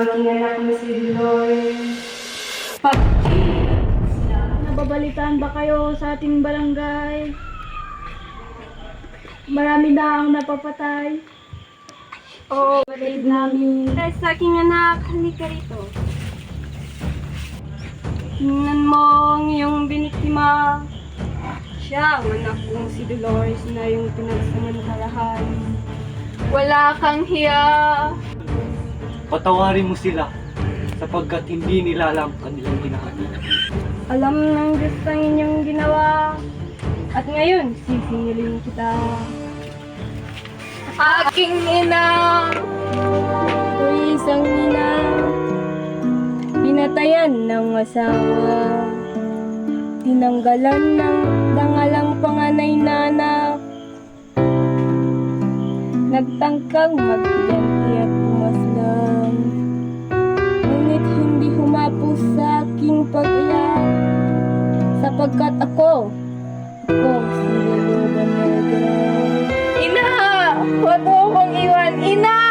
aking anak na si Dolores. Nababalitaan ba kayo sa ating barangay? Marami na ang napapatay. Oo, kapatid namin. Dahil sa aking anak, halika rito. Tingnan mo ang iyong biniktima. Siya, ang anak kong si Dolores na yung pinagsamantalahan. Wala kang hiya. Patawarin mo sila sapagkat hindi nila alam kanilang ginagawa. Alam ng Diyos ang inyong ginawa. At ngayon, sisingilin kita. Aking ina! Ako'y isang ina. Pinatayan ng asawa. Tinanggalan ng dangalang panganay na anak. Nagtangkang maghiganti at pumaslang. Ngunit hindi humapos sa aking pag-iyak. Sapagkat ako si Lolo Negra. Ina! Huwag mo akong iwan! Ina!